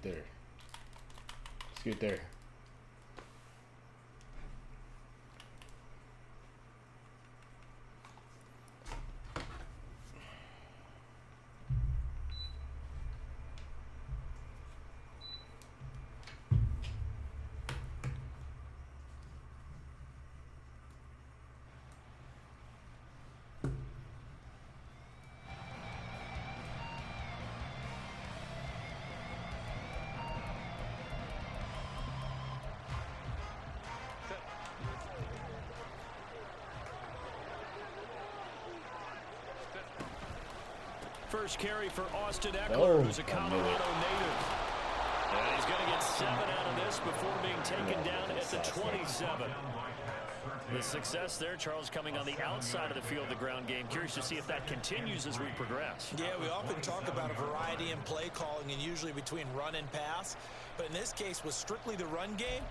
get there. Let's get there. First carry for Austin Eckler, who's a Colorado native. And he's going to get 7 out of this before being taken down at the 27. The success there, Charles, coming on the outside of the field, the ground game. Curious to see if that continues as we progress. Yeah, we often talk about a variety in play calling and usually between run and pass. But in this case, with strictly the run game,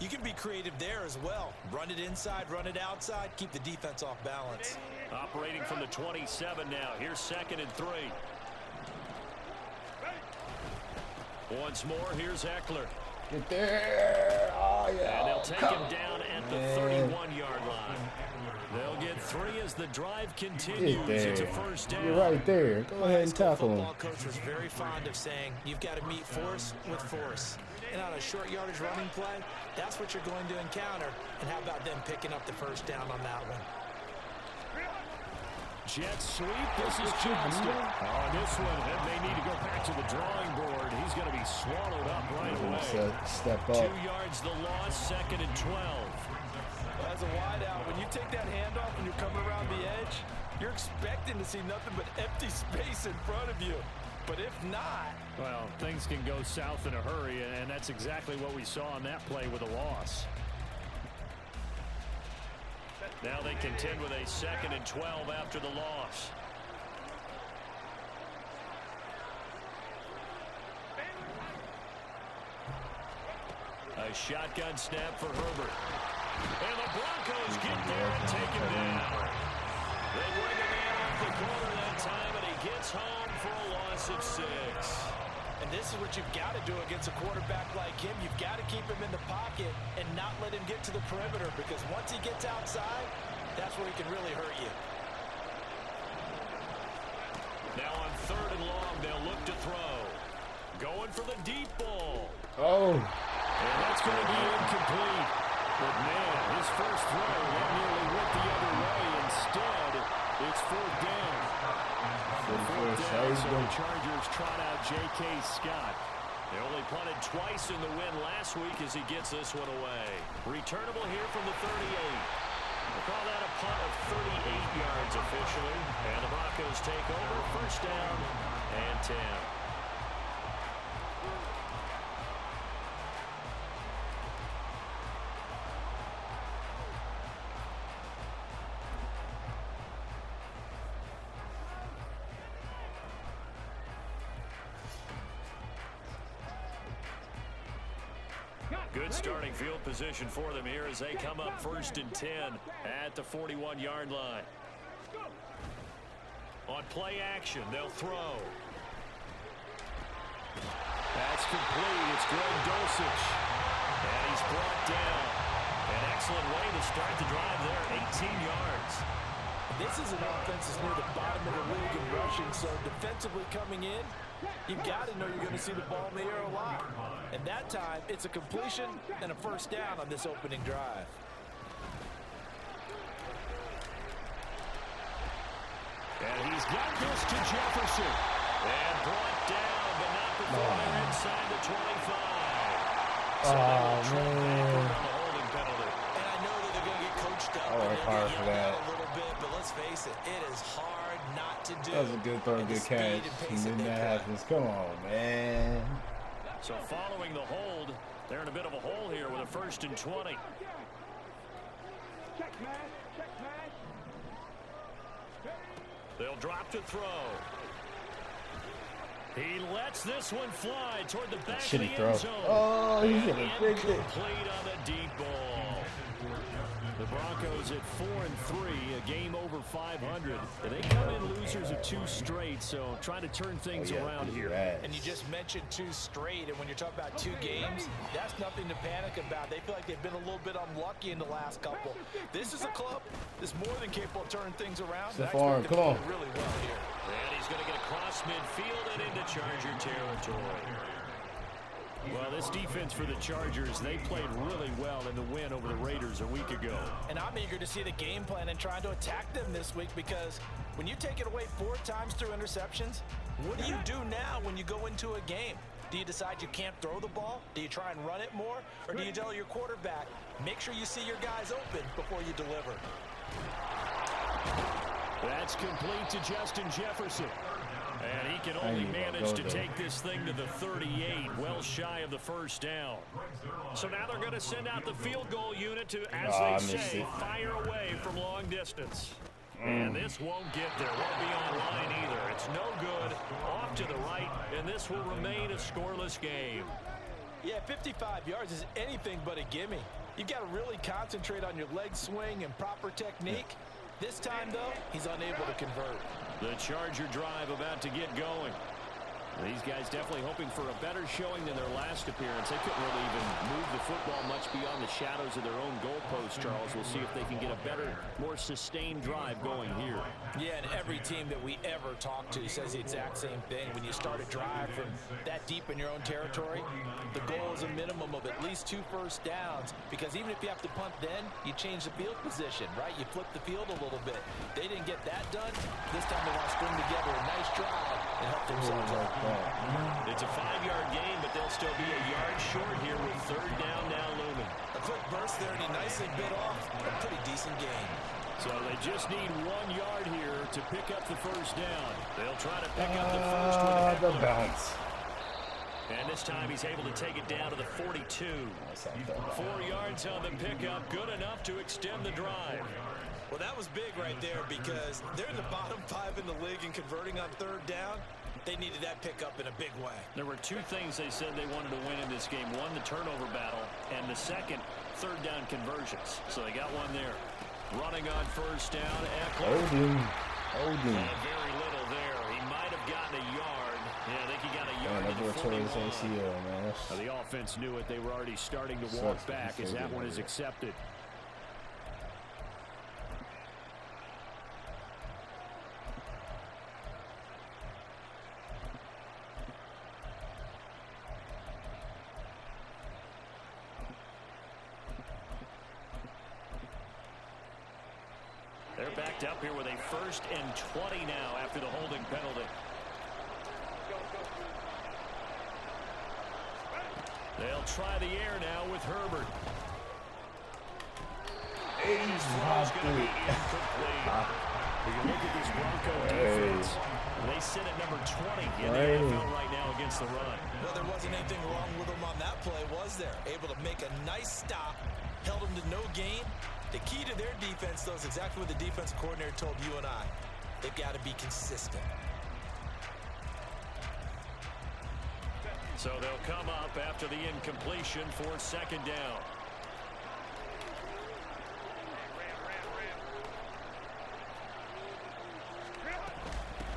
you can be creative there as well. Run it inside, run it outside, keep the defense off balance. Operating from the 27 now. Here's 2nd and 3. Once more, here's Eckler. Get there. Oh, yeah. And they'll take him down at the 31-yard line. They'll get 3 as the drive continues. It's a first down. You're right there. Go ahead and tackle him. Football coach was very fond of saying, you've got to meet force with force. And on a short yardage running play, that's what you're going to encounter. And how about them picking up the first down on that one? Jet sweep. This is Johnston. On this one, and they need to go back to the drawing board. He's going to be swallowed up right away. Step up. 2 yards the loss, 2nd and 12. As a wideout, when you take that handoff and you're coming around the edge, you're expecting to see nothing but empty space in front of you. But if not... Well, things can go south in a hurry, and that's exactly what we saw on that play with a loss. Now they contend with a 2nd and 12 after the loss. A shotgun snap for Herbert. And the Broncos get there and take him down. They bring a man off the corner that time, and he gets home for a loss of 6. And this is what you've got to do against a quarterback like him. You've got to keep him in the pocket and not let him get to the perimeter, because once he gets outside, that's where he can really hurt you. Now on 3rd and long, they'll look to throw. Going for the deep ball. Oh. And that's going to be incomplete. But, man, his first throw, that nearly went the other way. Instead, it's 4th down. 4th down, so the Chargers trot out J.K. Scott. They only punted twice in the win last week as he gets this one away. Returnable here from the 38. We'll call that a punt of 38 yards officially. And the Broncos take over, 1st down and 10. Good starting field position for them here as they come up 1st and 10 at the 41-yard line. On play action, they'll throw. That's complete. It's Greg Dulcich. And he's brought down. An excellent way to start the drive there, 18 yards. This is an offense that's near the bottom of the league in rushing, so defensively coming in, you've got to know you're going to see the ball in the air a lot. And that time, it's a completion and a 1st down on this opening drive. And he's got this to Jefferson. And brought down, but not before they're inside the 25. So man. On the holding penalty. And I know that they're going to get coached up. I work hard for that. A little bit, but let's face it, it is hard not to do. That was a good throw, good catch. And then that happens. Come on, man. So following the hold, they're in a bit of a hole here with a 1st and 20. They'll drop to throw. He lets this one fly toward the back of the end zone. Oh, he's going to pick it. Incomplete on the deep ball. The Broncos at 4-3, a game over over 500. And they come in losers of 2 straight, so trying to turn things around here. And you just mentioned 2 straight, and when you're talking about 2 games, that's nothing to panic about. They feel like they've been a little bit unlucky in the last couple. This is a club that's more than capable of turning things around. Stephon, come on. Really well here. And he's going to get across midfield and into Charger territory. Well, this defense for the Chargers, they played really well in the win over the Raiders a week ago. And I'm eager to see the game plan and trying to attack them this week, because when you take it away 4 times through interceptions, what do you do now when you go into a game? Do you decide you can't throw the ball? Do you try and run it more? Or do you tell your quarterback, make sure you see your guys open before you deliver? That's complete to Justin Jefferson. And he can only manage to take this thing to the 38, well shy of the first down. So now they're going to send out the field goal unit to, as they say, fire away from long distance. And this won't get there. Won't be online either. It's no good. Off to the right, and this will remain a scoreless game. Yeah, 55 yards is anything but a gimme. You've got to really concentrate on your leg swing and proper technique. This time, though, he's unable to convert. The Charger drive about to get going. These guys definitely hoping for a better showing than their last appearance. They couldn't really even move the football much beyond the shadows of their own goalpost, Charles. We'll see if they can get a better, more sustained drive going here. Yeah, and every team that we ever talk to says the exact same thing. When you start a drive from that deep in your own territory, the goal is a minimum of at least 2 first downs, because even if you have to punt then, you change the field position, right? You flip the field a little bit. They didn't get that done. This time they want to string together a nice drive and help themselves out. It's a 5-yard gain, but they'll still be a yard short here with 3rd down now looming. A quick burst there, and he nicely bit off a pretty decent gain. So they just need 1 yard here to pick up the first down. They'll try to pick up the first with the bounce. And this time he's able to take it down to the 42. 4 yards on the pickup, good enough to extend the drive. Well, that was big right there, because they're in the bottom 5 in the league in converting on 3rd down. They needed that pickup in a big way. There were 2 things they said they wanted to win in this game. One, the turnover battle, and the second, 3rd down conversions. So they got one there. Running on 1st down, Eckler. Holding. Very little there. He might have gotten a yard. Yeah, I think he got a yard to the 40 line. ACL, man. The offense knew it. They were already starting to walk back as that one is accepted. They're backed up here with a 1st and 20 now after the holding penalty. They'll try the air now with Herbert. His throw's going to be incomplete. If you look at this Bronco defense, they sit at number 20 in the NFL right now against the run. Well, there wasn't anything wrong with them on that play, was there? Able to make a nice stop, held them to no gain. The key to their defense, though, is exactly what the defensive coordinator told you and I. They've got to be consistent. So they'll come up after the incompletion for 2nd down.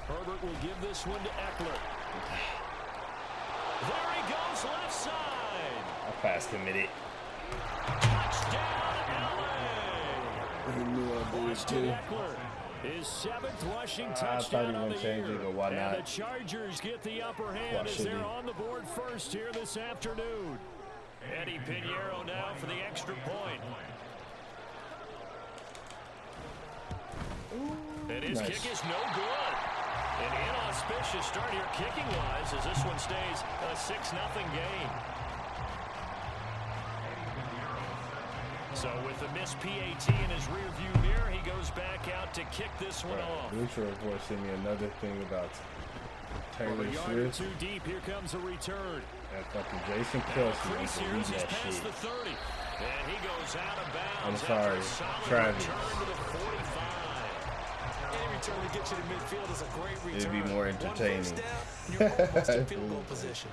Herbert will give this one to Eckler. There he goes, left side. I passed committed. Touchdown, He knew I did too. Eckler. His 7th rushing touchdown of the year. And the Chargers get the upper hand as they're on the board first here this afternoon. Eddie Pinheiro now for the extra point. And his kick is no good. An inauspicious start here kicking-wise as this one stays a 6-0 game. So with the missed PAT in his rearview mirror, he goes back out to kick this one off. Neutral report sent me another thing about Taylor Swift. Too deep. Here comes a return. That fucking Jason Kelsey. Chris Sears is past the 30. And he goes out of bounds. I'm sorry, Travis. Any return to get you to midfield is a great return. It'd be more entertaining. 1 first down, you're almost in field goal position.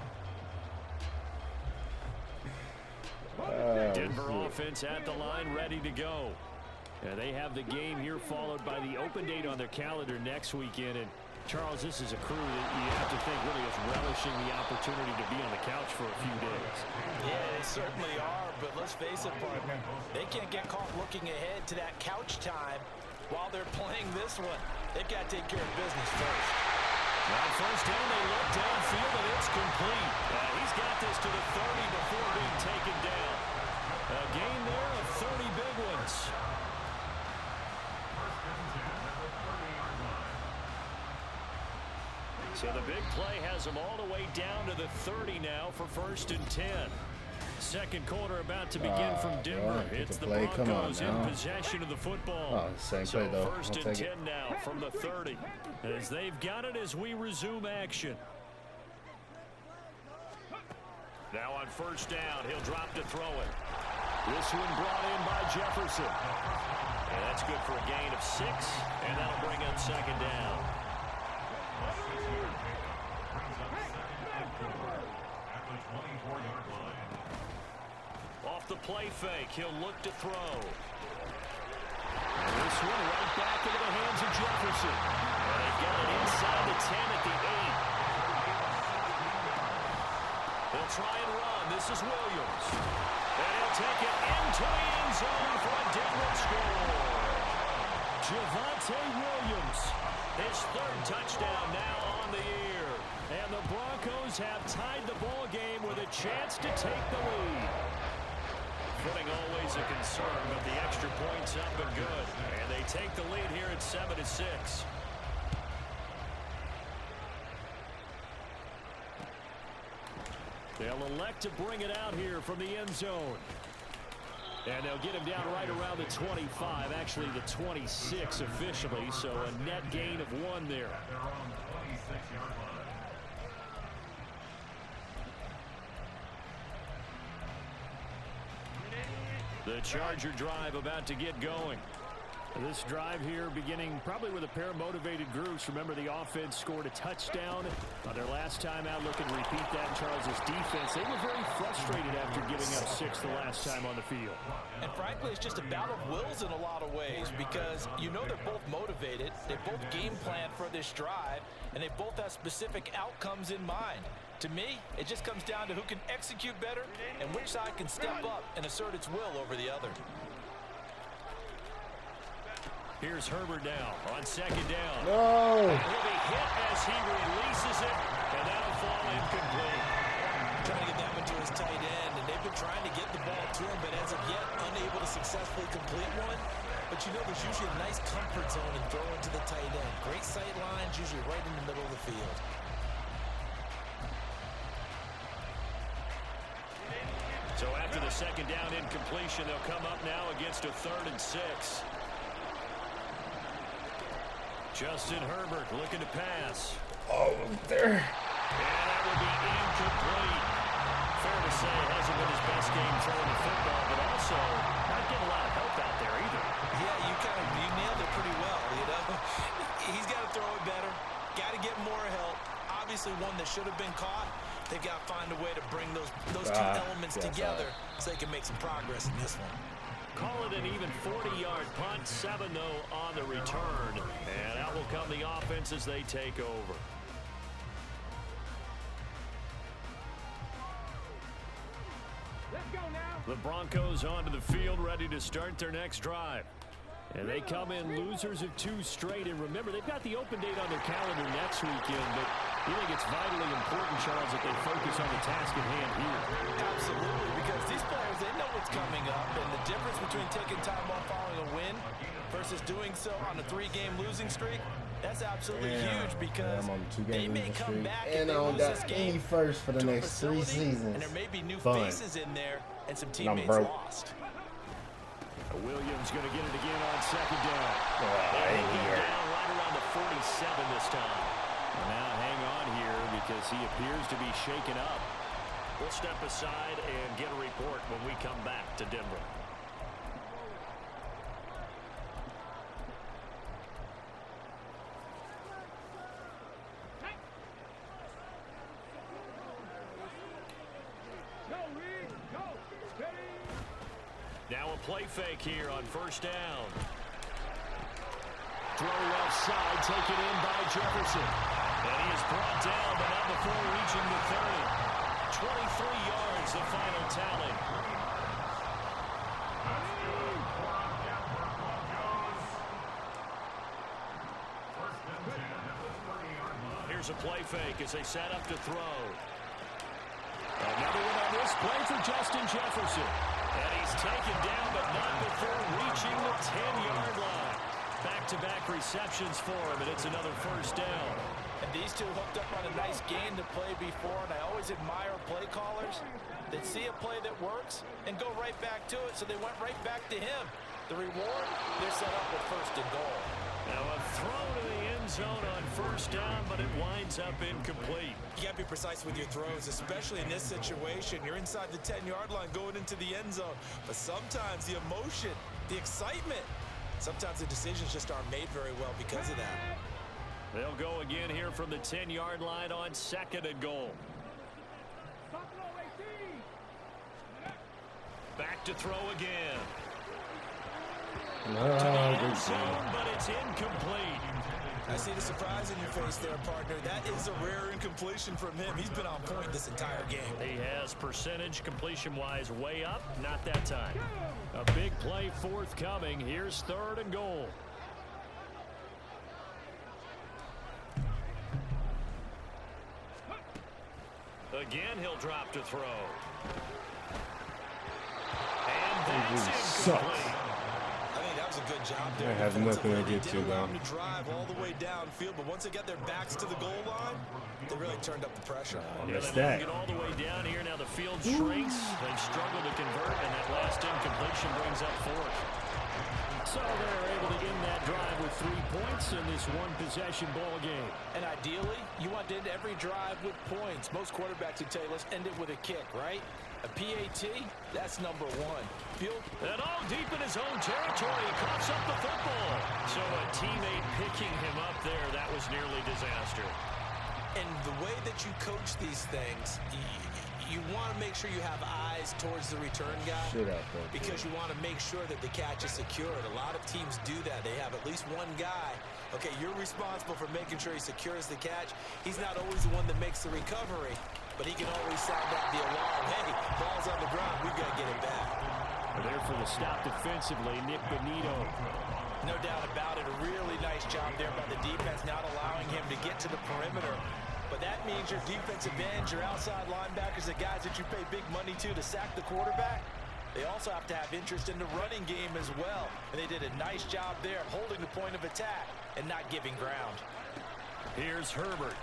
Denver offense at the line, ready to go. They have the game here followed by the open date on their calendar next weekend. And Charles, this is a crew that you have to think really is relishing the opportunity to be on the couch for a few days. Yeah, they certainly are, but let's face it, partner. They can't get caught looking ahead to that couch time while they're playing this one. They've got to take care of business first. Now first down, they look downfield, and it's complete. He's got this to the 30 before being taken down. A gain there of 30 big ones. So the big play has them all the way down to the 30 now for 1st and 10. Second quarter about to begin from Denver. It's the Broncos in possession of the football. Same play, though. 1st and 10 now from the 30. As they've got it as we resume action. Now on 1st down, he'll drop to throw it. This one brought in by Jefferson. And that's good for a gain of 6, and that'll bring up 2nd down. Off the play fake, he'll look to throw. And this one right back into the hands of Jefferson. And they've got it inside the 10 at the 8. They'll try and run. This is Williams. And he'll take it into the end zone for a Denver score. Javonte Williams, his 3rd touchdown now on the year. And the Broncos have tied the ball game with a chance to take the lead. Footing always a concern, but the extra point's up and good. And they take the lead here at 7-6. They'll elect to bring it out here from the end zone. And they'll get him down right around the 25, actually the 26 officially, so a net gain of 1 there. The Charger drive about to get going. This drive here beginning probably with a pair of motivated groups. Remember, the offense scored a touchdown on their last time out. Looking to repeat that in Charles' defense. They were very frustrated after giving up 6 the last time on the field. And frankly, it's just a battle of wills in a lot of ways because you know they're both motivated. They both game plan for this drive, and they both have specific outcomes in mind. To me, it just comes down to who can execute better and which side can step up and assert its will over the other. Here's Herbert now on 2nd down. No! And he'll be hit as he releases it, and that'll fall incomplete. Trying to get that one to his tight end, and they've been trying to get the ball to him, but as of yet, unable to successfully complete one. But you know there's usually a nice comfort zone in throwing to the tight end. Great sight lines, usually right in the middle of the field. So after the 2nd down incompletion, they'll come up now against a 3rd and 6. Justin Herbert looking to pass. Oh, there. And that will be incomplete. Fair to say it hasn't been his best game throwing the football, but also not getting a lot of help out there either. Yeah, you nailed it pretty well, you know. He's got to throw it better. Got to get more help. Obviously one that should have been caught. They've got to find a way to bring those two elements together so they can make some progress in this one. Call it an even 40-yard punt, 7-0 on the return. And out will come the offense as they take over. Let's go now. The Broncos onto the field, ready to start their next drive. And they come in losers of 2 straight. And remember, they've got the open date on their calendar next weekend, but you think it's vitally important, Charles, that they focus on the task at hand here. Absolutely, because these players, they know what's coming up, and the difference between taking time off following a win versus doing so on a 3-game losing streak, that's absolutely huge because they may come back and they lose this game first for the next 3 seasons. And there may be new faces in there and some teammates lost. Williams going to get it again on 2nd down. And he down right around the 47 this time. And now hang on here because he appears to be shaken up. We'll step aside and get a report when we come back to Denver. Now a play fake here on first down. Throw left side, taken in by Jefferson. And he is brought down, but not before reaching the 30. 23 yards, the final tally. Here's a play fake as they set up to throw. Another one on this play for Justin Jefferson. And he's taken down, but not before reaching the 10-yard line. Back-to-back receptions for him, and it's another first down. And these two hooked up on a nice game to play before, and I always admire play callers that see a play that works and go right back to it, so they went right back to him. The reward, they're set up with first and goal. Now a throw to the end zone on first down, but it winds up incomplete. You got to be precise with your throws, especially in this situation. You're inside the 10-yard line going into the end zone, but sometimes the emotion, the excitement, sometimes the decisions just aren't made very well because of that. They'll go again here from the 10-yard line on second and goal. Back to throw again. To the end zone, but it's incomplete. I see the surprise in your face there, partner. That is a rare incompletion from him. He's been on point this entire game. He has percentage completion-wise way up, not that time. A big play forthcoming. Here's third and goal. Again, he'll drop to throw. And that's incomplete. I think that was a good job there. I have nothing to get to, though. though. To drive all the way downfield, but once they got their backs to the goal line, they really turned up the pressure. Missed They that. get all the way down here. Now the field shrinks. They've struggled to convert, and that last incompletion brings up fourth. So they're able to end that drive with 3 points in this one-possession ball game. And ideally, you want to end every drive with points. Most quarterbacks would tell you, let's end it with a kick, right? A PAT, that's number one. Field. And all deep in his own territory, he coughs up the football. So a teammate picking him up there, that was nearly disaster. And the way that you coach these things, you want to make sure you have eyes towards the return guy because you want to make sure that the catch is secured. A lot of teams do that. They have at least one guy. Okay, you're responsible for making sure he secures the catch. He's not always the one that makes the recovery, but he can always sound out the alarm. Hey, ball's on the ground. We've got to get it back. There for the stop defensively, Nick Benito. No doubt about it. A really nice job there by the defense, not allowing him to get to the perimeter. But that means your defensive ends, your outside linebackers, the guys that you pay big money to sack the quarterback, they also have to have interest in the running game as well. And they did a nice job there holding the point of attack and not giving ground. Here's Herbert.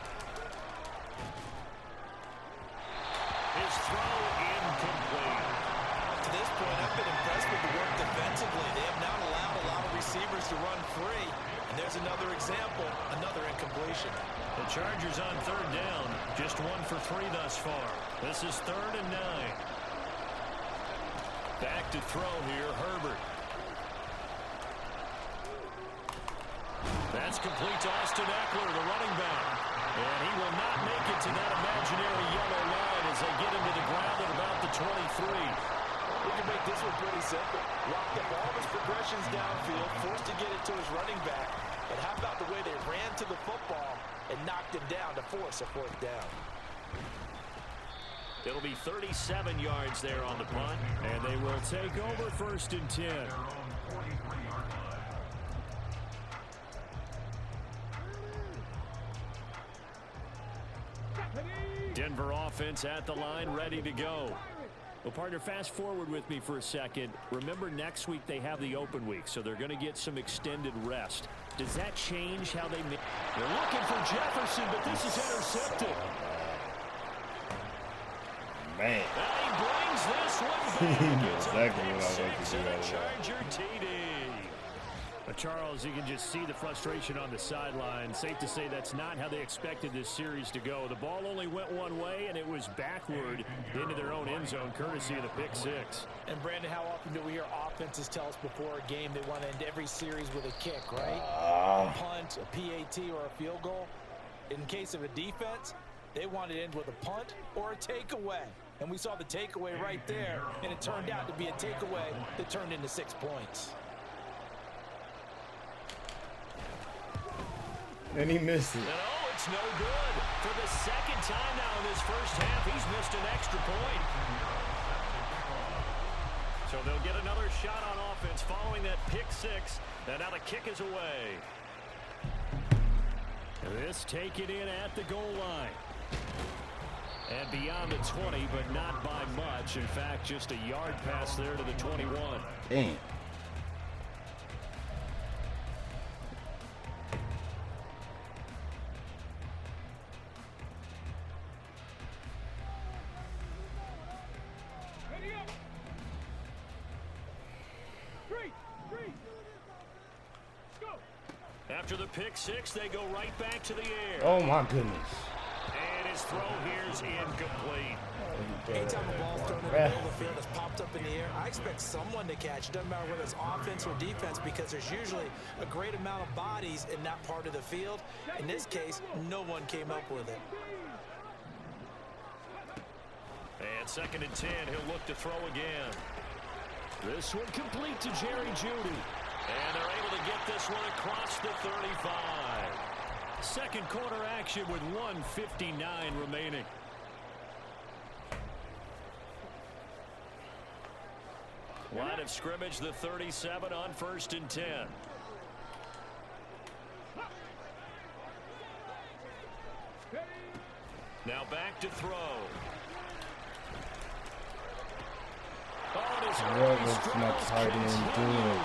His throw incomplete. To this point, I've been impressed with the work defensively. They have not allowed a lot of receivers to run free. And there's another example, another incompletion. The Chargers on third down, just 1 for 3 thus far. This is 3rd and 9. Back to throw here, Herbert. That's complete to Austin Eckler, the running back. And he will not make it to that imaginary yellow line as they get him to the ground at about the 23. We can make this one pretty simple. Locked up all his progressions downfield, forced to get it to his running back. But how about the way they ran to the football and knocked him down to force a 4th down? It'll be 37 yards there on the punt, and they will take over 1st and 10. Denver offense at the line, ready to go. Well, partner, fast forward with me for a second. Remember, next week they have the open week, so they're going to get some extended rest. Does that change how they make? They're looking for Jefferson, but this is intercepted. Man. And he brings this one back. Exactly what I want to do. Charger TD. But Charles, you can just see the frustration on the sideline. Safe to say that's not how they expected this series to go. The ball only went one way, and it was backward into their own end zone, courtesy of the pick 6. And Brandon, how often do we hear offenses tell us before a game they want to end every series with a kick, right? A punt, a PAT, or a field goal. In case of a defense, they want to end with a punt or a takeaway. And we saw the takeaway right there, and it turned out to be a takeaway that turned into 6 points. And he missed it. And oh, it's no good. For the second time now in this first half, he's missed an extra point. So they'll get another shot on offense following that pick six. And now the kick is away. This taken in at the goal line. And beyond the 20, but not by much. In fact, just a yard pass there to the 21. Damn. Ready up. Three. Go. After the pick six, they go right back to the air. Oh my goodness. And his throw here's incomplete. Anytime a ball's thrown in the middle of the field that's popped up in the air, I expect someone to catch. It doesn't matter whether it's offense or defense, because there's usually a great amount of bodies in that part of the field. In this case, no one came up with it. And 2nd and 10, he'll look to throw again. This one complete to Jerry Jeudy. And they're able to get this one across the 35. Second quarter action with 1:59 remaining. Line of scrimmage, the 37 on 1st and 10. Now back to throw. What was my tight end doing?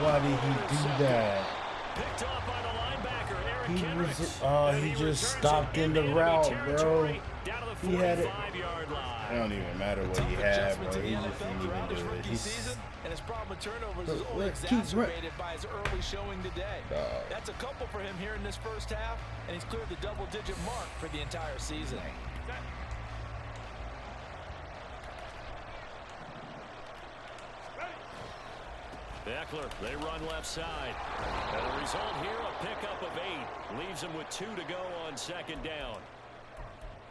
Why did he do that? Picked off by the linebacker, Eric He was, he just stopped in the route, bro. He had it. It don't even matter what he had, bro. He just didn't even do it. He's, and his problem with turnovers is only exacerbated by his early showing today. That's a couple for him here in this first half, and he's cleared the double-digit mark for the entire season. Eckler, they run left side. And the result here, a pickup of 8. Leaves him with 2 to go on 2nd down.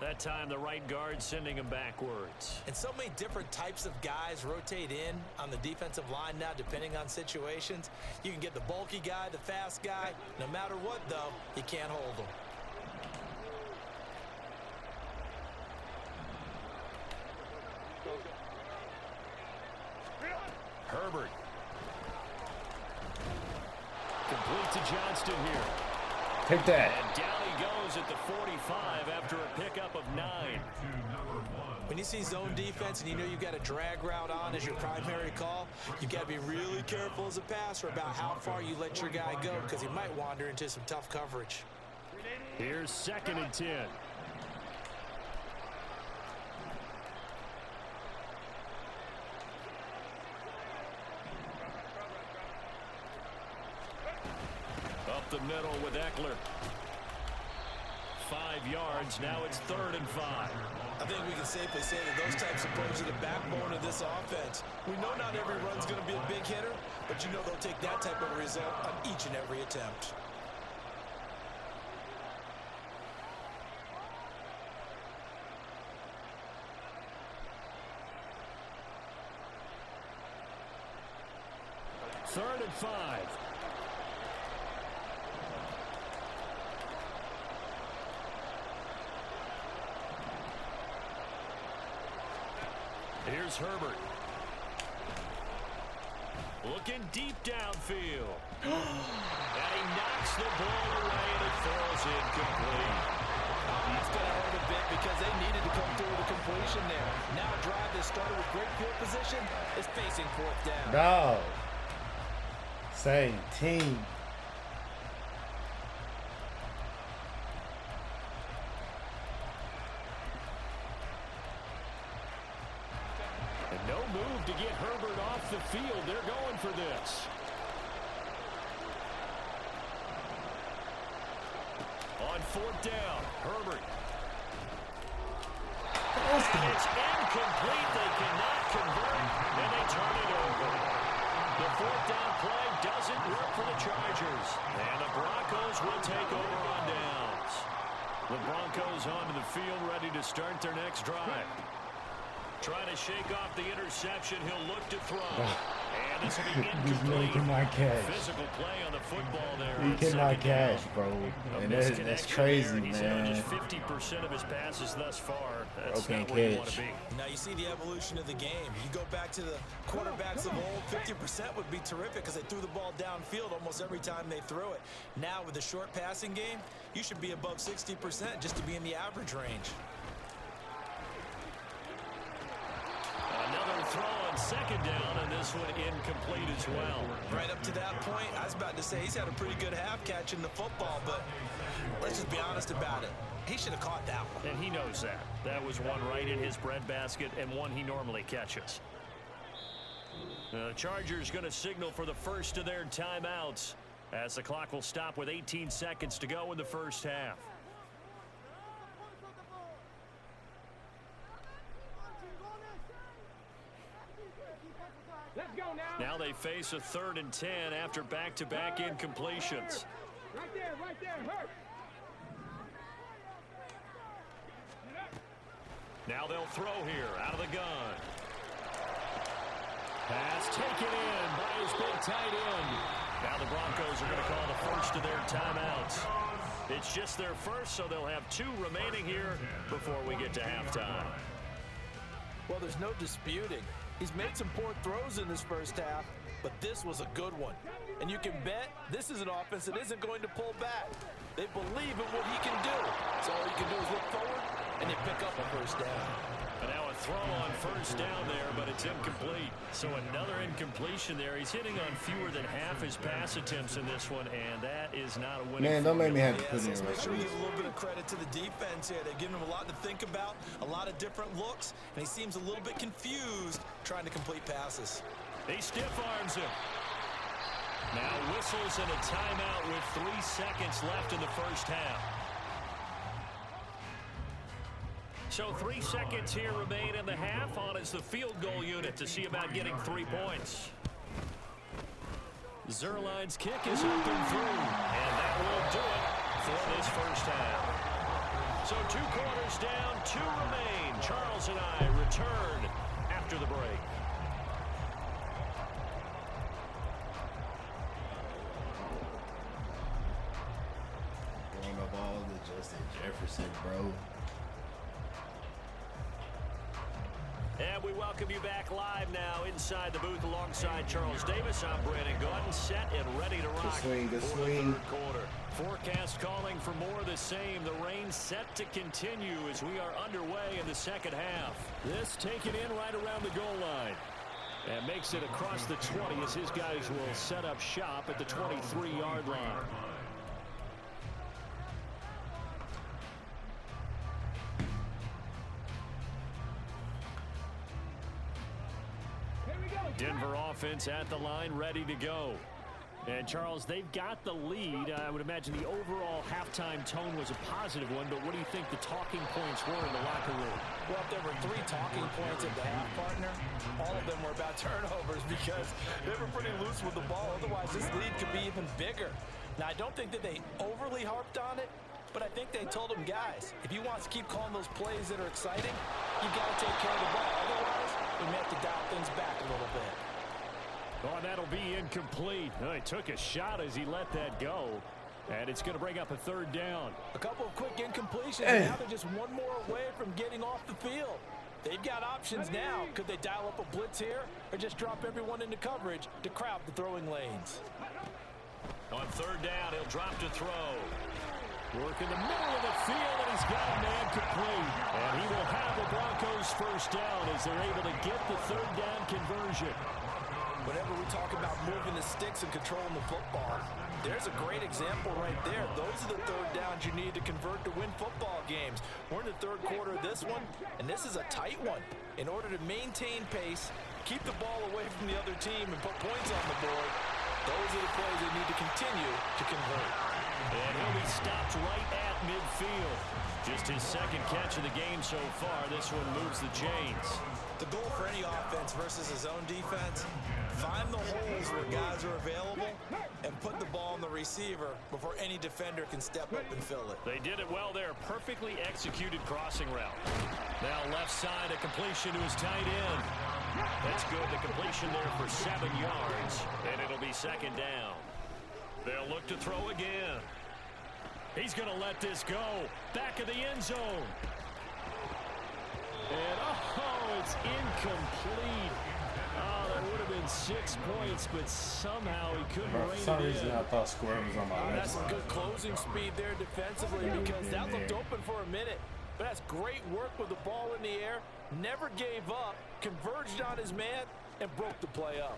That time, the right guard sending him backwards. And so many different types of guys rotate in on the defensive line now, depending on situations. You can get the bulky guy, the fast guy. No matter what, though, you can't hold them. Herbert. Complete to Johnston here. take that. And down he goes at the 45 after a pickup of 9. When you see zone defense and you know you've got a drag route on as your primary call, you've got to be really careful as a passer about how far you let your guy go, because he might wander into some tough coverage. Here's 2nd and 10. Up the middle with Eckler. 5 yards. Now it's 3rd and 5. I think we can safely say that those types of plays are the backbone of this offense. We know not every run's going to be a big hitter, but you know they'll take that type of result on each and every attempt. Third and 5. Here's Herbert. Looking deep downfield. And he knocks the ball away and it falls incomplete. That's going to hurt a bit because they needed to come through with a completion there. Now a drive that started with great field position is facing 4th down. Dog. Same team. And no move to get Herbert off the field. They're going for this. On 4th down, Herbert. It's incomplete. They cannot convert, and they turn it over. The 4th down play doesn't work for the Chargers, and the Broncos will take over on downs. The Broncos onto the field, ready to start their next drive. Trying to shake off the interception. He'll look to throw. And this will be He incomplete. cannot catch. Physical play on the football there. He cannot catch, bro. And that's crazy, He's hit on man. just 50% of his passes thus far. That's Bro not can't where you want catch. to be. Now you see the evolution of the game. You go back to the quarterbacks of old, 50% would be terrific because they threw the ball downfield almost every time they threw it. Now with the short passing game, you should be above 60% just to be in the average range. Another throw on second down, and this one incomplete as well. Right up to that point, I was about to say he's had a pretty good half catching the football, but let's just be honest about it. He should have caught that one. And he knows that. That was one right in his breadbasket and one he normally catches. The Chargers going to signal for the first of their timeouts as the clock will stop with 18 seconds to go in the first half. Let's go now. Now they face a 3rd and 10 after back-to-back incompletions. Right there, hurt. Now they'll throw here out of the gun. Pass taken in by his big tight end. Now the Broncos are going to call the first of their timeouts. It's just their first, so they'll have 2 remaining here before we get to halftime. Well, there's no disputing. He's made some poor throws in this first half, but this was a good one. And you can bet this is an offense that isn't going to pull back. They believe in what he can do. So all you can do is look forward and they pick up a first down. And now a throw on first down there, but it's incomplete. So another incompletion there. He's hitting on fewer than half his pass attempts in this one, and that is not a winning Man, don't make me have to Yes, put in let's make sure we referees. give a little bit of credit to the defense here. They've given him a lot to think about, a lot of different looks, and he seems a little bit confused trying to complete passes. He stiff arms him. Now whistles and a timeout with 3 seconds left in the first half. So 3 seconds here remain in the half. On is the field goal unit to see about getting 3 points. Zerline's kick is up and through, and that will do it for this first half. So 2 quarters down, 2 remain. Charles and I return after the break. Throwing the ball to Justin Jefferson, bro. And we welcome you back live now inside the booth alongside Charles Davis. I'm Brandon Gordon, set and ready to rock swing, good for the swing. 3rd quarter. Forecast calling for more of the same. The rain set to continue as we are underway in the second half. This taken in right around the goal line. And makes it across the 20 as his guys will set up shop at the 23-yard line. Denver offense at the line, ready to go. And, Charles, they've got the lead. I would imagine the overall halftime tone was a positive one, but what do you think the talking points were in the locker room? Well, if there were 3 talking points at the half, partner, all of them were about turnovers because they were pretty loose with the ball. Otherwise, this lead could be even bigger. Now, I don't think that they overly harped on it, but I think they told them, guys, if you want to keep calling those plays that are exciting, you got to take care of the ball. Otherwise, we may have to dial things back a little bit. Oh, that'll be incomplete. Oh, he took a shot as he let that go. And it's going to bring up a 3rd down. A couple of quick incompletions, and now they're just one more away from getting off the field. They've got options now. Could they dial up a blitz here or just drop everyone into coverage to crowd the throwing lanes? On 3rd down, he'll drop to throw. Work in the middle of the field, and he's got a man complete. And he will have the Broncos first down as they're able to get the 3rd down conversion. Whenever we talk about moving the sticks and controlling the football, there's a great example right there. Those are the 3rd downs you need to convert to win football games. We're in the 3rd quarter of this one, and this is a tight one. In order to maintain pace, keep the ball away from the other team, and put points on the board, those are the plays they need to continue to convert. And he'll be stopped right at midfield. Just his 2nd catch of the game so far. This one moves the chains. The goal for any offense versus his own defense, find the holes where guys are available and put the ball on the receiver before any defender can step up and fill it. They did it well there. Perfectly executed crossing route. Now left side, a completion to his tight end. That's good. The completion there for 7 yards. And it'll be second down. They'll look to throw again. He's going to let this go. Back of the end zone. And, it's incomplete. Oh, that would have been 6 points, but somehow he couldn't rein it in. For some reason, I thought Square was on my left That's some side. good closing speed there defensively because that looked open for a minute. But that's great work with the ball in the air. Never gave up, converged on his man, and broke the play up.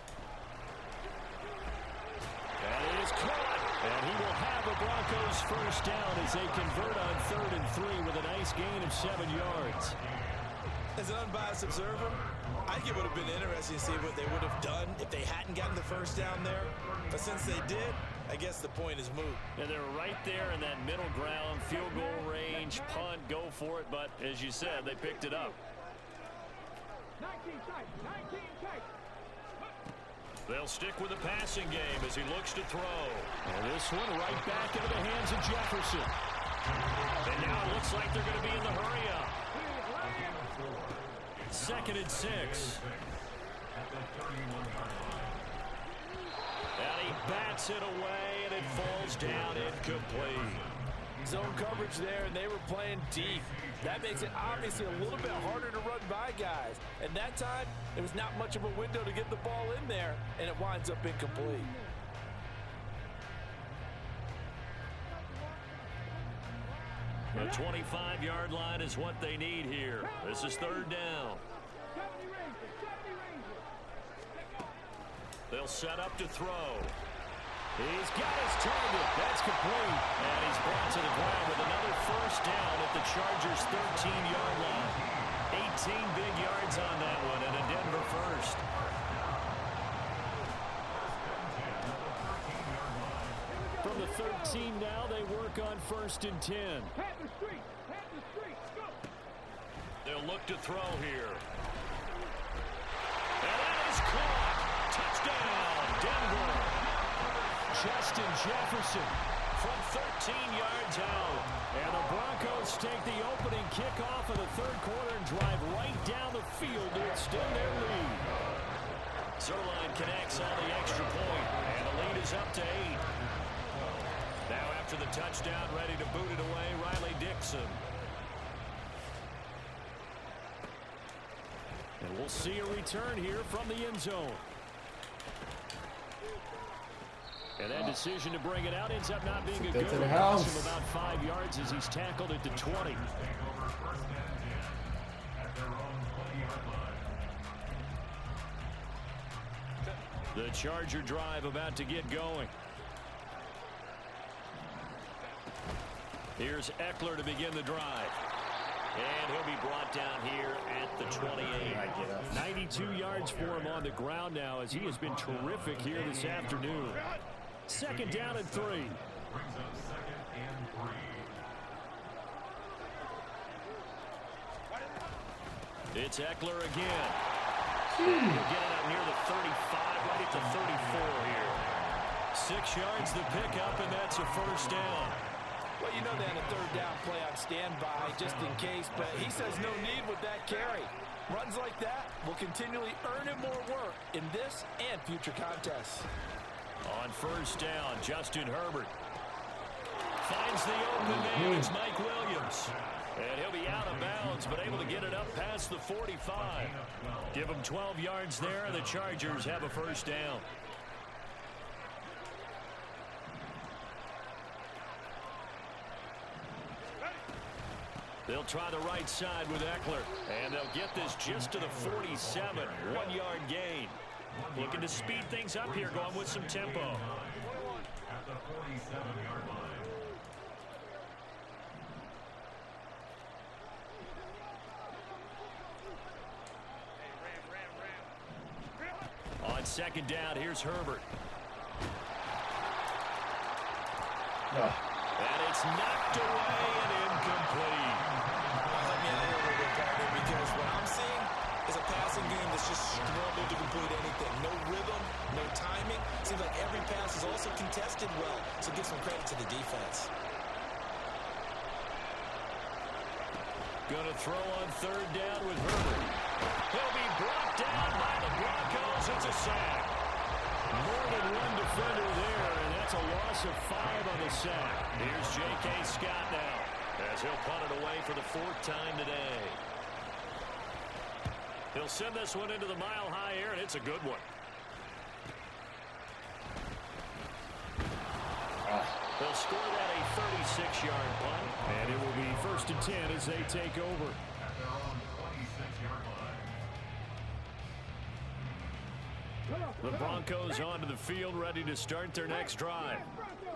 And it is caught. And he will have the Broncos first down as they convert on 3rd and 3 with a nice gain of 7 yards. As an unbiased observer, I think it would have been interesting to see what they would have done if they hadn't gotten the first down there. But since they did, I guess the point is moot. And they're right there in that middle ground, field goal range, punt, go for it. But as you said, they picked it up. 19 tight, 19 tight. They'll stick with the passing game as he looks to throw. And this one right back into the hands of Jefferson. And now it looks like they're going to be in the hurry up. 2nd and 6. And he bats it away, and it falls down incomplete. Zone coverage there, and they were playing deep. That makes it obviously a little bit harder to run by guys. And that time, it was not much of a window to get the ball in there, and it winds up incomplete. The 25-yard line is what they need here. This is 3rd down. They'll set up to throw. He's got his target. That's complete. And he's brought to the ground with another first down at the Chargers' 13-yard line. 18 big yards on that one and a Denver first. From the 13 now, they work on 1st and 10. They'll look to throw here. And that is caught. Touchdown, Denver. Justin Jefferson from 13 yards out. And the Broncos take the opening kickoff of the 3rd quarter and drive right down the field to extend their lead. Zerline connects on the extra point, and the lead is up to 8. Now after the touchdown, ready to boot it away, Riley Dixon. And we'll see a return here from the end zone. And that decision to bring it out ends up not being a good one. Cost him about 5 yards as he's tackled at the 20. The Charger drive about to get going. Here's Eckler to begin the drive. And he'll be brought down here at the 28. 92 yards for him on the ground now as he has been terrific here this afternoon. 2nd down and 3. It's Eckler again. He'll get it up near the 35, right at the 34 here. 6 yards the pickup, and that's a first down. Well, you know they had a 3rd down play on standby just in case, but he says no need with that carry. Runs like that will continually earn him more work in this and future contests. On 1st down, Justin Herbert finds the open man. It's Mike Williams. And he'll be out of bounds, but able to get it up past the 45. Give him 12 yards there, and the Chargers have a first down. They'll try the right side with Eckler, and they'll get this just to the 47. 1-yard gain. Looking to speed things up here, going with some tempo. At the 47-yard line. On 2nd down, here's Herbert. And it's knocked away and incomplete. Let me in a little bit, partner, because what I'm seeing, is a passing game that's just struggled to complete anything. No rhythm, no timing. Seems like every pass is also contested well, so give some credit to the defense. Going to throw on third down with Herbert. He'll be brought down by the Broncos. It's a sack. More than one defender there, and that's a loss of 5 on the sack. Here's J.K. Scott now, as he'll punt it away for the 4th time today. He'll send this one into the mile-high air, and it's a good one. They'll score that a 36-yard punt, and it will be 1st and 10 as they take over. The Broncos onto the field, ready to start their next drive.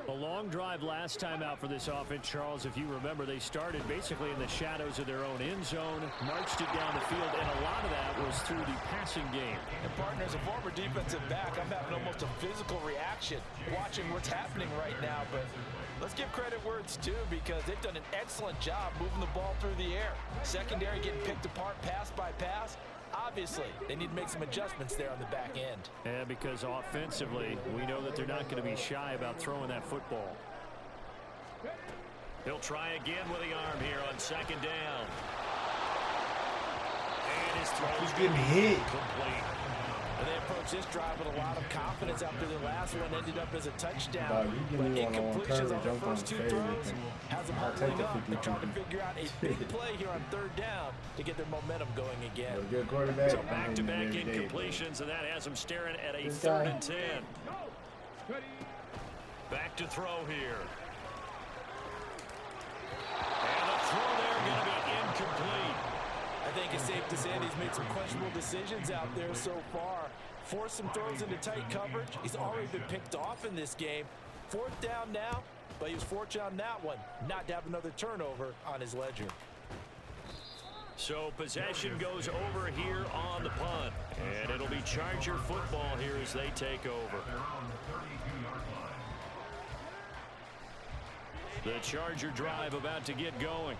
A long drive last time out for this offense, Charles. If you remember, they started basically in the shadows of their own end zone, marched it down the field, and a lot of that was through the passing game. And partner, as a former defensive back, I'm having almost a physical reaction watching what's happening right now. But let's give credit where it's due, because they've done an excellent job moving the ball through the air. Secondary getting picked apart pass by pass. Obviously, they need to make some adjustments there on the back end. Yeah, because offensively, we know that they're not going to be shy about throwing that football. He'll try again with the arm here on 2nd down. And his throw's getting hit. Complete. And they approach this drive with a lot of confidence after the last one ended up as a touchdown. But incompletions on the first 2 throws has them huddling up and trying to figure out a big play here on 3rd down to get their momentum going again. Good quarterback. So back-to-back incompletions, and that has them staring at a 3rd and 10. Back to throw here. And the throw there going to be incomplete. I think it's safe to say that he's made some questionable decisions out there so far. Forced some throws into tight coverage. He's already been picked off in this game. 4th down now, but he was fortunate on that one not to have another turnover on his ledger. So possession goes over here on the punt, and it'll be Charger football here as they take over. The Charger drive about to get going.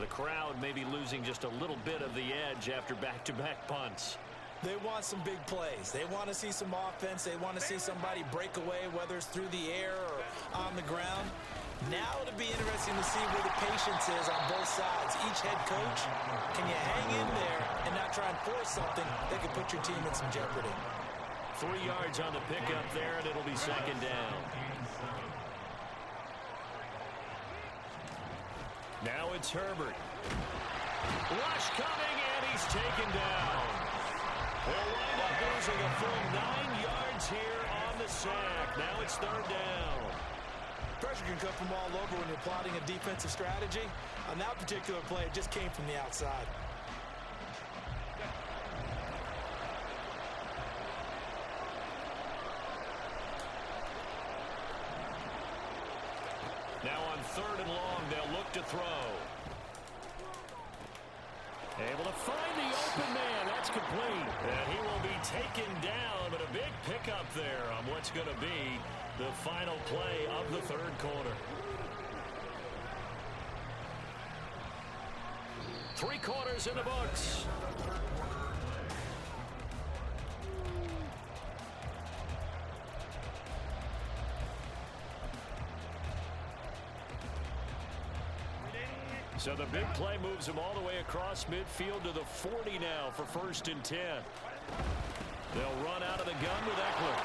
The crowd may be losing just a little bit of the edge after back-to-back punts. They want some big plays. They want to see some offense. They want to see somebody break away, whether it's through the air or on the ground. Now it'll be interesting to see where the patience is on both sides. Each head coach, can you hang in there and not try and force something that could put your team in some jeopardy? 3 yards on the pickup there, and it'll be 2nd down. Now it's Herbert. Rush coming, and he's taken down. They'll wind up losing a full 9 yards here on the sack. Now it's 3rd down. Pressure can come from all over when you're plotting a defensive strategy. On that particular play, it just came from the outside. Now on 3rd and long, they'll look to throw. Able to find the open man. That's complete. And he will be taken down, but a big pickup there on what's going to be the final play of the 3rd quarter. 3 quarters in the books. So the big play moves them all the way across midfield to the 40 now for 1st and 10. They'll run out of the gun with Eckler.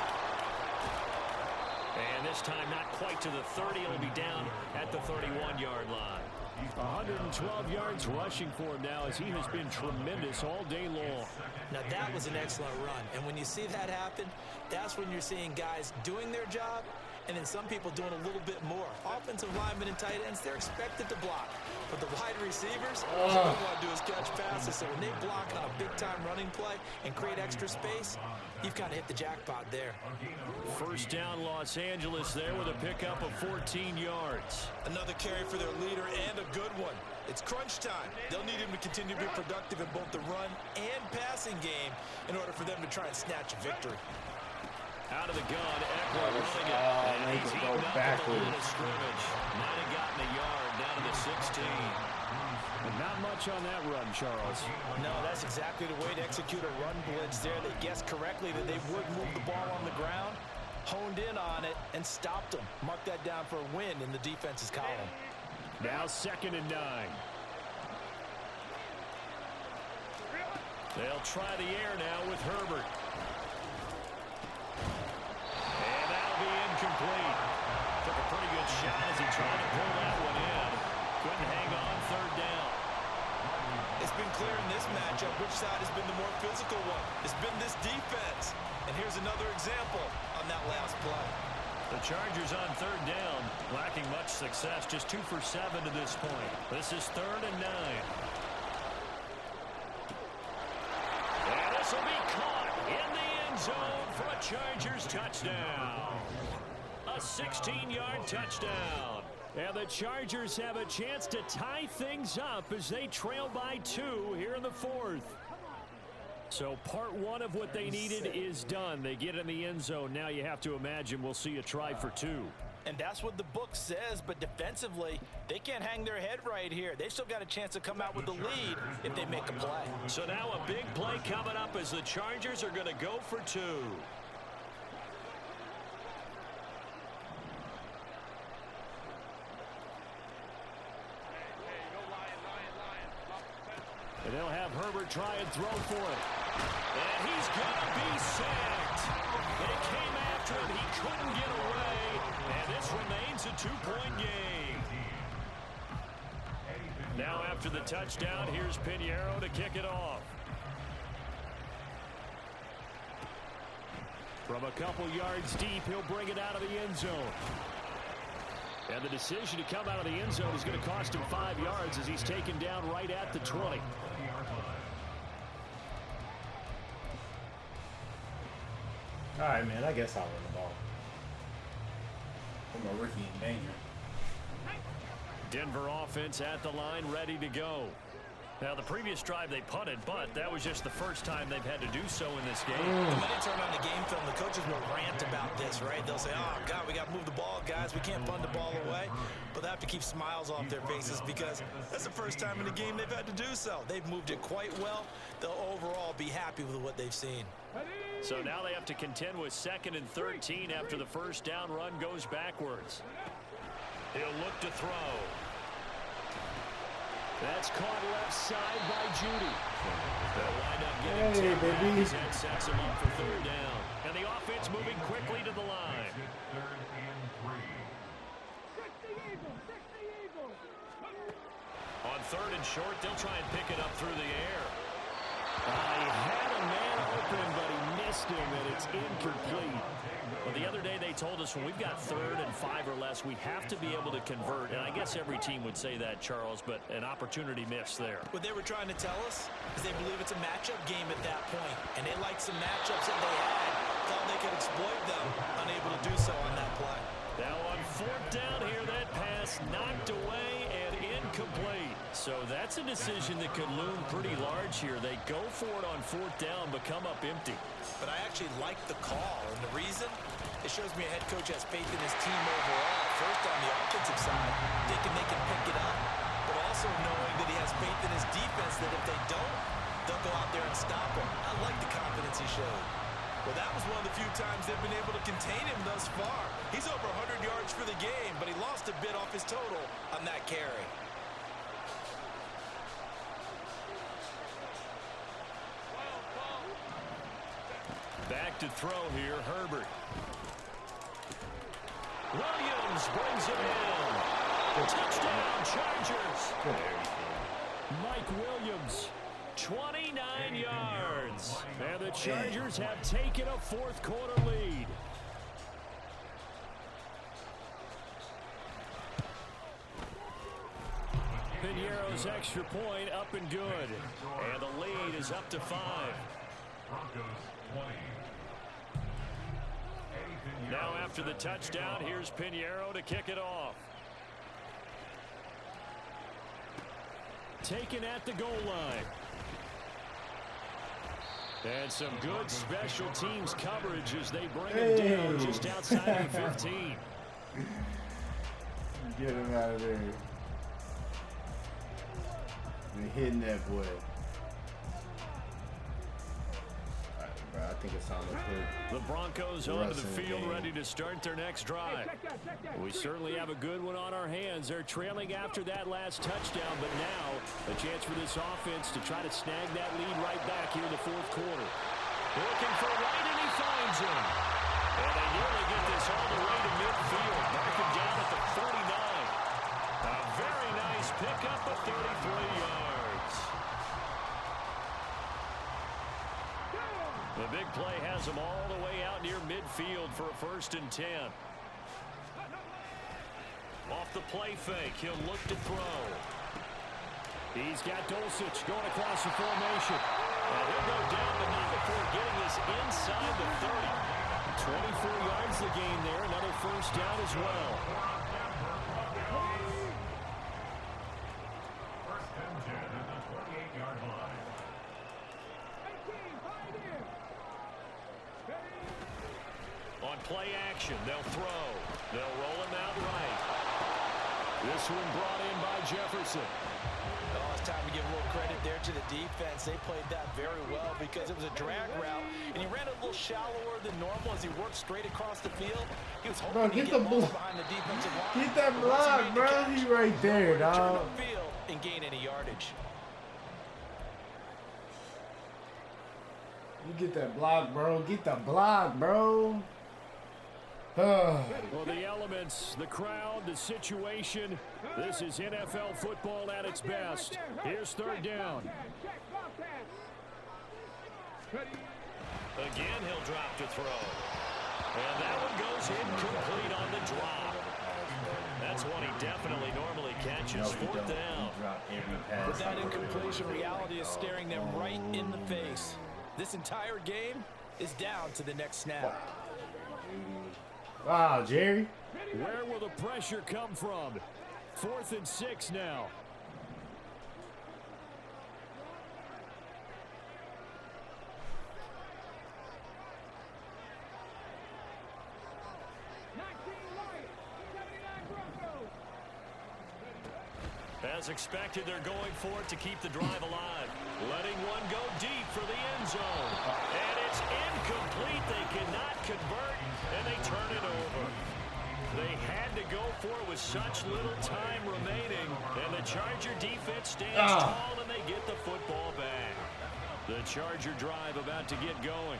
And this time not quite to the 30. It'll be down at the 31-yard line. 112 yards rushing for him now, as he has been tremendous all day long. Now that was an excellent run. And when you see that happen, that's when you're seeing guys doing their job and then some people doing a little bit more. Offensive linemen and tight ends, they're expected to block. But the wide receivers, all they want to do is catch passes. So when they block on a big-time running play and create extra space, you've kind of hit the jackpot there. 1st down, Los Angeles there with a pickup of 14 yards. Another carry for their leader, and a good one. It's crunch time. They'll need him to continue to be productive in both the run and passing game in order for them to try and snatch a victory. Out of the gun, Eckler running it. And he's eaten up at the line of scrimmage. Might have gotten a yard, down to the 16. And not much on that run, Charles. No, that's exactly the way to execute a run blitz there. They guessed correctly that they would move the ball on the ground, honed in on it, and stopped them. Mark that down for a win in the defense's column. Now 2nd and 9. They'll try the air now with Herbert. And that'll be incomplete. Took a pretty good shot as he tried to pull that one in. Couldn't hang on 3rd down. It's been clear in this matchup which side has been the more physical one. It's been this defense. And here's another example on that last play. The Chargers on 3rd down, lacking much success, just 2 for 7 to this point. This is 3rd and 9. And this will be caught in the end zone for a Chargers touchdown. A 16-yard touchdown. And the Chargers have a chance to tie things up as they trail by 2 here in the 4th. So part 1 of what they needed is done. They get in the end zone. Now you have to imagine we'll see a try for 2. And that's what the book says, but defensively, they can't hang their head right here. They've still got a chance to come out with the lead if they make a play. So now a big play coming up as the Chargers are going to go for 2. And they'll have Herbert try and throw for it. And he's going to be sacked. They came after him. He couldn't get away. And this remains a 2-point game. Now after the touchdown, here's Pinheiro to kick it off. From a couple yards deep, he'll bring it out of the end zone. And the decision to come out of the end zone is going to cost him 5 yards as he's taken down right at the 20. All right, man, I guess I'll run the ball. I'm a rookie in danger. Denver offense at the line, ready to go. Now, the previous drive they punted, but that was just the first time they've had to do so in this game. When they turn on the game film, the coaches will rant about this, right? They'll say, oh, God, we got to move the ball, guys. We can't punt the ball away. But they have to keep smiles off their faces because that's the first time in the game they've had to do so. They've moved it quite well. They'll overall be happy with what they've seen. So now they have to contend with 2nd and 13 after the first down run goes backwards. He'll look to throw. That's caught left side by Judy. They'll wind up getting 10 back. That sets him up for 3rd down. And the offense moving quickly to the line. On 3rd and short, they'll try and pick it up through the air. He had a man open, but he missed him, and it's incomplete. Well, the other day they told us when we've got 3rd and 5 or less, we have to be able to convert. And I guess every team would say that, Charles, but an opportunity missed there. What they were trying to tell us is they believe it's a matchup game at that point, and they liked some matchups that they had, thought they could exploit them, unable to do so on that play. Now on 4th down here, that pass knocked away and incomplete. So that's a decision that could loom pretty large here. They go for it on 4th down, but come up empty. But I actually like the call, and the reason? It shows me a head coach has faith in his team overall. First on the offensive side, thinking they can pick it up, but also knowing that he has faith in his defense that if they don't, they'll go out there and stop him. I like the confidence he showed. Well, that was one of the few times they've been able to contain him thus far. He's over 100 yards for the game, but he lost a bit off his total on that carry. Back to throw here, Herbert. Williams brings it in. Touchdown, Chargers. Mike Williams, 29 yards. And the Chargers have taken a 4th quarter lead. Pinheiro's extra point up and good. And the lead is up to 5. Now after the touchdown, here's Pinheiro to kick it off. Taken at the goal line. And some good special teams coverage as they bring him down just outside of the 15. Get him out of there. And hitting that boy. Alright, bro. I think it's time to put the Broncos onto the field ready to start their next drive. We certainly have a good one on our hands. They're trailing after that last touchdown, but now a chance for this offense to try to snag that lead right back here in the fourth quarter. Looking for White, and he finds him. And they nearly get this all the way to midfield. Mark him down at the 49. A very nice pickup of 33 yards. The big play has him all the way out near midfield for a 1st and 10. Off the play fake, he'll look to throw. He's got Dulcich going across the formation. And he'll go down, but not before getting us inside the 30. 24 yards the gain there, another 1st down as well. On play action, they'll throw. They'll roll him out right. This one brought in by Jefferson. Oh, it's time to give a little credit there to the defense. They played that very well because it was a drag route, and he ran a little shallower than normal as he worked straight across the field. He was hoping to get balls behind the defensive line. Get that block, bro. He's right there, dog. Field and gain any yardage. You get that block, bro. Get the block, bro. Well, the elements, the crowd, the situation, this is NFL football at its best. Here's 3rd down. Again, he'll drop to throw. And that one goes incomplete on the drop. That's one he definitely normally catches. 4th down. But that incompletion reality is staring them right in the face. This entire game is down to the next snap. Wow, Jerry. Where will the pressure come from? 4th and 6 now. As expected, they're going for it to keep the drive alive. Letting one go deep for the end zone. And it's incomplete. They cannot convert, and they turn it over. They had to go for it with such little time remaining, and the Charger defense stands tall, and they get the football back. The Charger drive about to get going.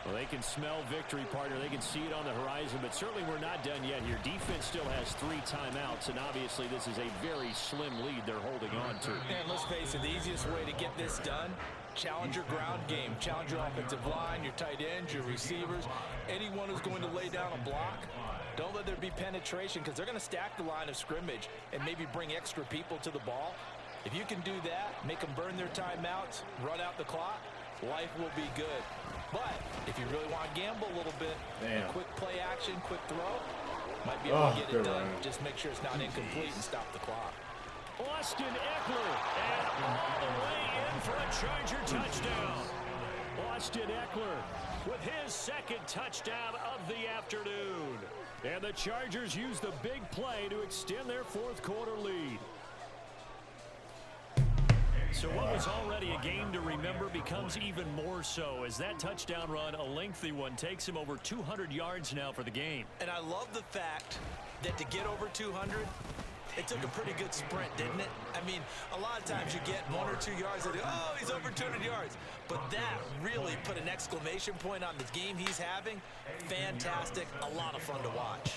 Well, they can smell victory, partner. They can see it on the horizon, but certainly we're not done yet here. Defense still has 3 timeouts, and obviously this is a very slim lead they're holding on to. And let's face it, the easiest way to get this done, challenge your ground game. Challenge your offensive line, your tight ends, your receivers, anyone who's going to lay down a block. Don't let there be penetration because they're going to stack the line of scrimmage and maybe bring extra people to the ball. If you can do that, make them burn their timeouts, run out the clock, life will be good. But if you really want to gamble a little bit, a quick play action, quick throw, might be able to get it done. Just make sure it's not incomplete and stop the clock. Austin Eckler, and all the way in for a Charger touchdown. Austin Eckler with his 2nd touchdown of the afternoon. And the Chargers use the big play to extend their 4th quarter lead. So what was already a game to remember becomes even more so as that touchdown run, a lengthy one, takes him over 200 yards now for the game. And I love the fact that to get over 200, it took a pretty good sprint, didn't it? I mean, a lot of times you get 1 or 2 yards and oh, he's over 200 yards. But that really put an exclamation point on the game he's having. Fantastic, a lot of fun to watch.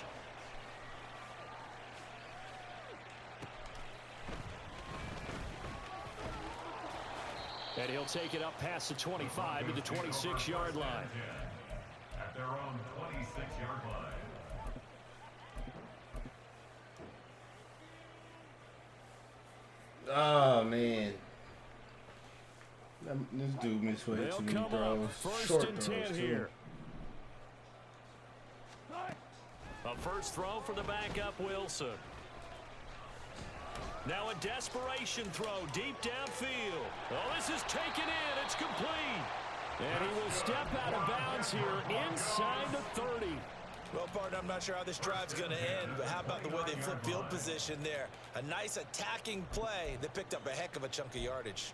And he'll take it up past the 25 to the 26-yard line. At their own 26-yard line. Oh, man. This dude missed way too many throws. 1st and 10 here. A first throw for the backup Wilson. Now a desperation throw deep downfield. Oh, this is taken in. It's complete. And he will step out of bounds here inside the 30. Well, partner, I'm not sure how this drive's going to end, but how about the way they flip field position there? A nice attacking play. They picked up a heck of a chunk of yardage.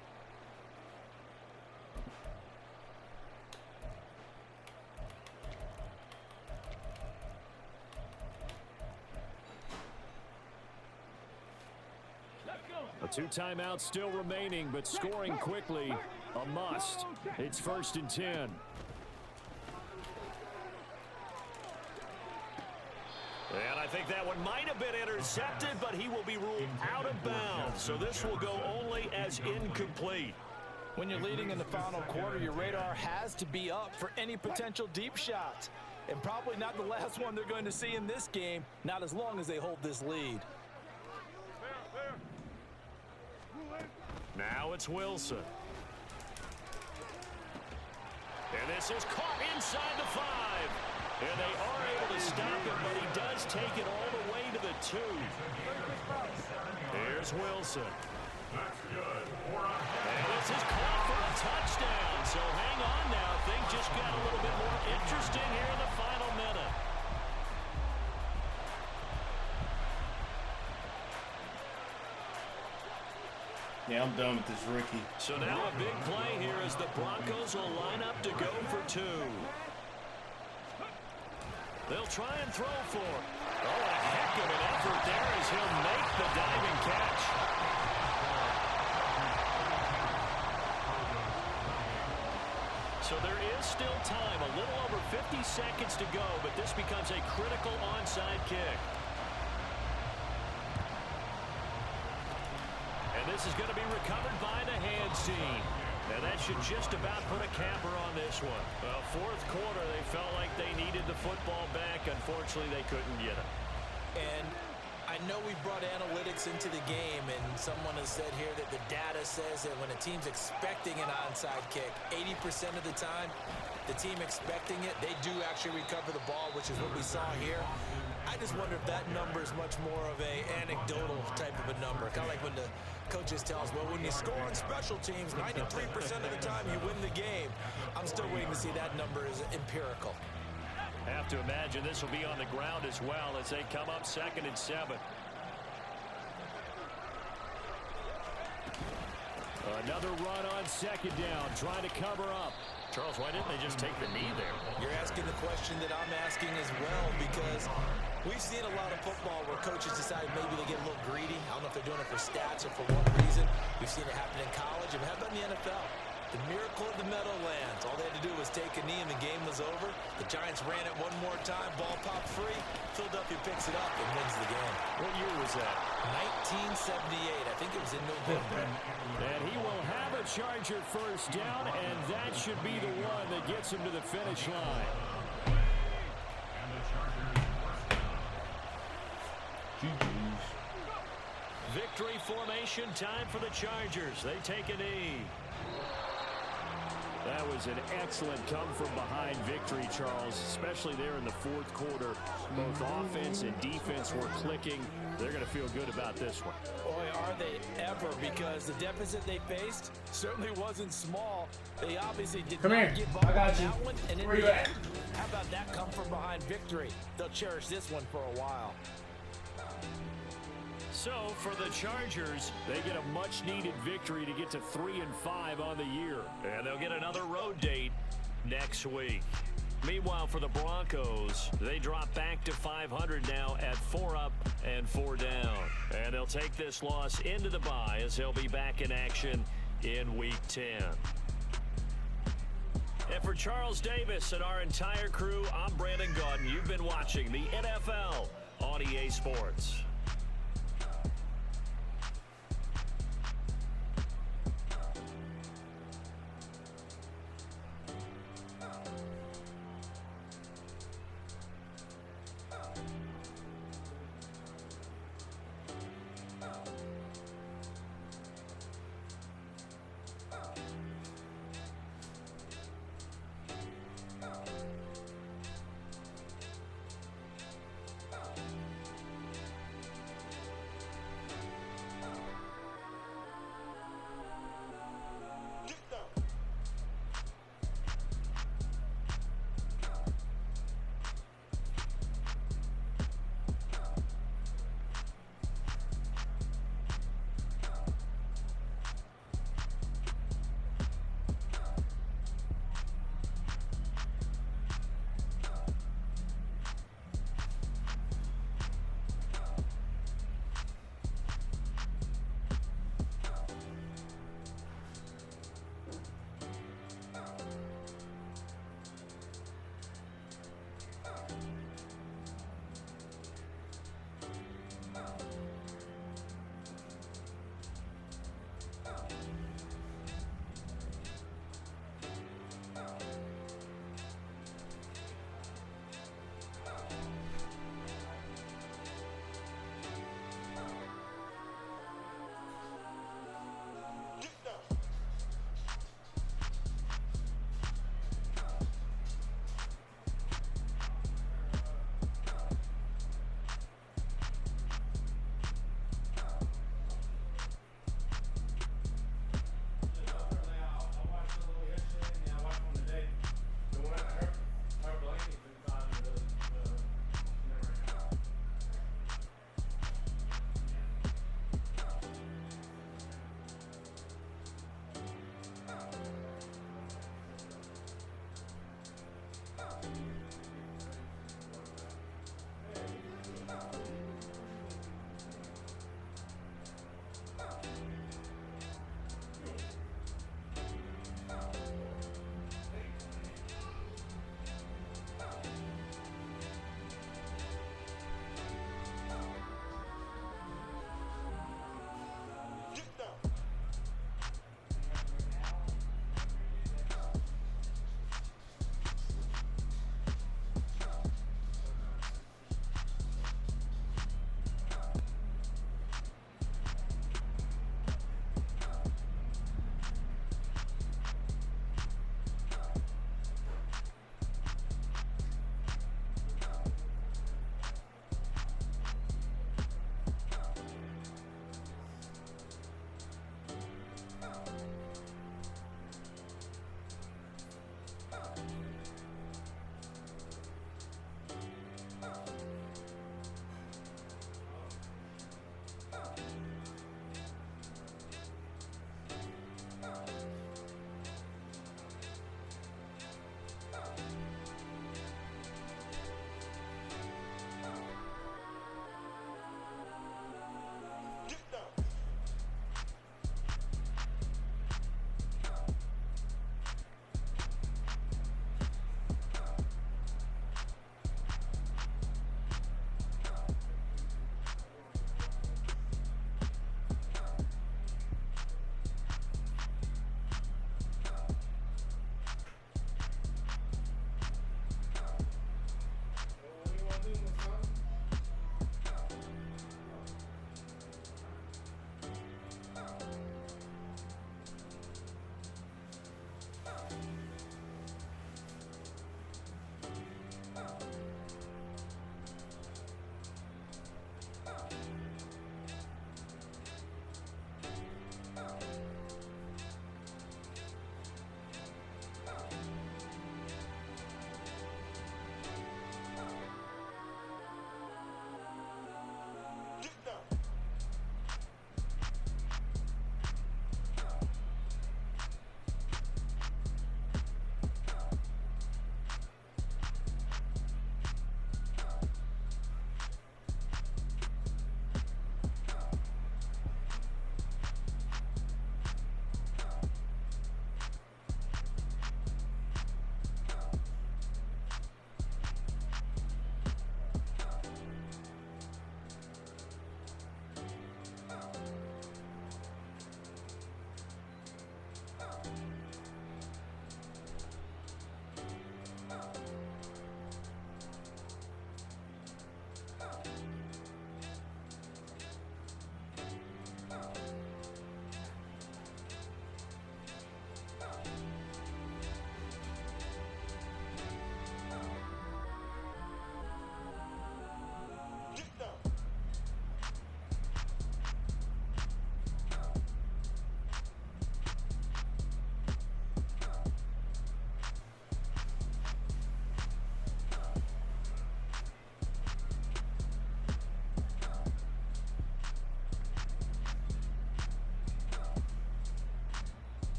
A 2 timeouts still remaining, but scoring quickly, a must. It's 1st and 10. And I think that one might have been intercepted, but he will be ruled out of bounds. So this will go only as incomplete. When you're leading in the final quarter, your radar has to be up for any potential deep shots. And probably not the last one they're going to see in this game, not as long as they hold this lead. Now it's Wilson. And this is caught inside the 5. And they are able to stop him, but he does take it all the way to the 2. Here's Wilson. And this is caught for a touchdown. So hang on now. Things just got a little bit more interesting here in the final minute. Yeah, I'm done with this rookie. So now a big play here as the Broncos will line up to go for 2. They'll try and throw for it. Oh, a heck of an effort there as he'll make the diving catch. So there is still time, a little over 50 seconds to go, but this becomes a critical onside kick. And this is going to be recovered by the hands team. And that should just about put a capper on this one. Well, 4th quarter, they felt like they needed the football back. Unfortunately, they couldn't get it. And I know we brought analytics into the game, and someone has said here that the data says that when a team's expecting an onside kick, 80% of the time, the team expecting it, they do actually recover the ball, which is what we saw here. I just wonder if that number is much more of a anecdotal type of a number. Kind of like when the coaches tell us, well, when you score on special teams, 93% of the time you win the game. I'm still waiting to see that number is empirical. Have to imagine this will be on the ground as well as they come up 2nd and 7. Another run on 2nd down, trying to cover up. Charles, why didn't they just take the knee there? You're asking the question that I'm asking as well, because we've seen a lot of football where coaches decide maybe they get a little greedy. I don't know if they're doing it for stats or for what reason. We've seen it happen in college, and how about in the NFL? The miracle of the Meadowlands. All they had to do was take a knee and the game was over. The Giants ran it one more time. Ball popped free. Philadelphia picks it up and wins the game. What year was that? 1978. I think it was in November. And he will have a Charger 1st down, and that should be the one that gets him to the finish line. Victory formation time for the Chargers. They take a knee. That was an excellent come-from-behind victory, Charles, especially there in the 4th quarter. Both offense and defense were clicking. They're going to feel good about this one. Boy, are they ever, because the deficit they faced certainly wasn't small. They obviously did not give up on that one. And in the end, how about that come-from-behind victory? They'll cherish this one for a while. So for the Chargers, they get a much-needed victory to get to 3-5 on the year. And they'll get another road date next week. Meanwhile, for the Broncos, they drop back to 500 now at 4 up and 4 down. And they'll take this loss into the bye as they'll be back in action in Week 10. And for Charles Davis and our entire crew, I'm Brandon Gaudin. You've been watching the NFL on EA Sports.